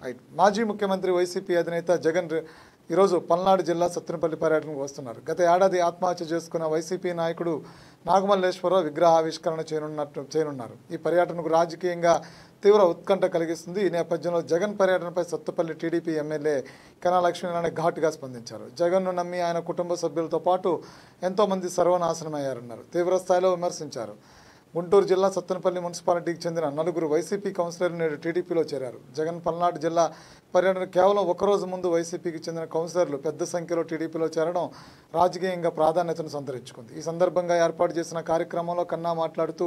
Right. మాజీ ముఖ్యమంత్రి YCP అధినేత జగన్ ఈరోజు పల్నాడు జిల్లా సత్తెనపల్లి పర్యటనకు వస్తున్నారు. గత ఏడాది ఆత్మహత్య చేసుకున్న వైసీపీ నాయకుడు నాగమల్లేశ్వరరావు విగ్రహావిష్కరణ చేయనున్నారు. ఈ పర్యటనకు రాజకీయంగా తీవ్ర ఉత్కంఠ కలిగిస్తుంది. ఈ నేపథ్యంలో జగన్ పర్యటనపై సత్తెనపల్లి టీడీపీ ఎమ్మెల్యే కన్నా లక్ష్మీనారాయణ ఘాటుగా స్పందించారు. జగన్ను నమ్మి ఆయన కుటుంబ సభ్యులతో పాటు ఎంతోమంది సర్వనాశనమయ్యారన్నారు. తీవ్రస్థాయిలో విమర్శించారు. గుంటూరు జిల్లా సత్తెనపల్లి మున్సిపాలిటీకి చెందిన 4 వైసీపీ కౌన్సిలర్లు నేడు టీడీపీలో చేరారు. జగన్ పల్నాడు జిల్లా పర్యటన కేవలం ఒకరోజు ముందు వైసీపీకి చెందిన కౌన్సిలర్లు పెద్ద సంఖ్యలో టీడీపీలో చేరడం రాజకీయంగా ప్రాధాన్యతను సంతరించుకుంది. ఈ సందర్భంగా ఏర్పాటు చేసిన కార్యక్రమంలో కన్నా మాట్లాడుతూ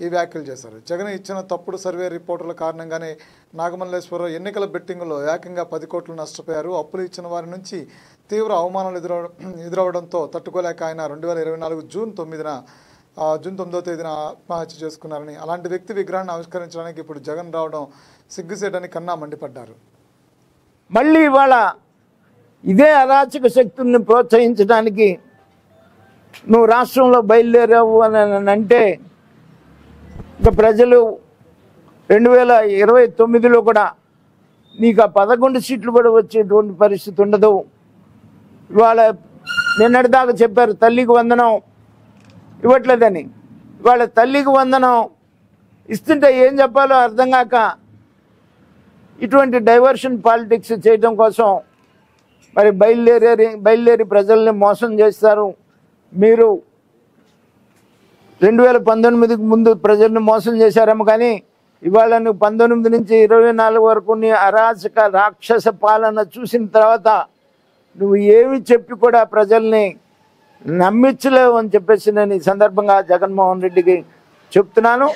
ఈ వ్యాఖ్యలు చేశారు. జగన్ ఇచ్చిన తప్పుడు సర్వే రిపోర్టుల కారణంగానే నాగమల్లేశ్వరరావు ఎన్నికల బెట్టింగ్లో ఏకంగా 10 కోట్లు నష్టపోయారు. అప్పులు ఇచ్చిన వారి నుంచి తీవ్ర అవమానాలు ఎదురవడంతో తట్టుకోలేక ఆయన 2024 జూన్ 9వ తేదీన ఆత్మహత్య చేసుకున్నారని, అలాంటి వ్యక్తి విగ్రహాన్ని ఆవిష్కరించడానికి ఇప్పుడు జగన్ రావడం సిగ్గుసేటని కన్నా మండిపడ్డారు. మళ్ళీ ఇవాళ ఇదే అరాచక శక్తుల్ని ప్రోత్సహించడానికి నువ్వు రాష్ట్రంలో బయలుదేరావు అని అంటే ఇంకా ప్రజలు 2029లో కూడా నీకు 11 సీట్లు కూడా వచ్చేటువంటి పరిస్థితి ఉండదు. ఇవాళ నిన్నటిదాకా చెప్పారు తల్లికి వందనం ఇవ్వట్లేదని. ఇవాళ తల్లికి వందనం ఇస్తుంటే ఏం చెప్పాలో అర్థం కాక ఇటువంటి డైవర్షన్ పాలిటిక్స్ చేయడం కోసం మరి బయలుదేరి ప్రజల్ని మోసం చేస్తారు. మీరు 2019కి ముందు ప్రజల్ని మోసం చేశారేమో, కానీ ఇవాళ నువ్వు 19 నుంచి 24 వరకు నీ అరాచక రాక్షస పాలన చూసిన తర్వాత నువ్వు ఏమి చెప్పి కూడా ప్రజల్ని నమ్మించలేవు అని చెప్పేసి నేను ఈ సందర్భంగా జగన్మోహన్ రెడ్డికి చెప్తున్నాను.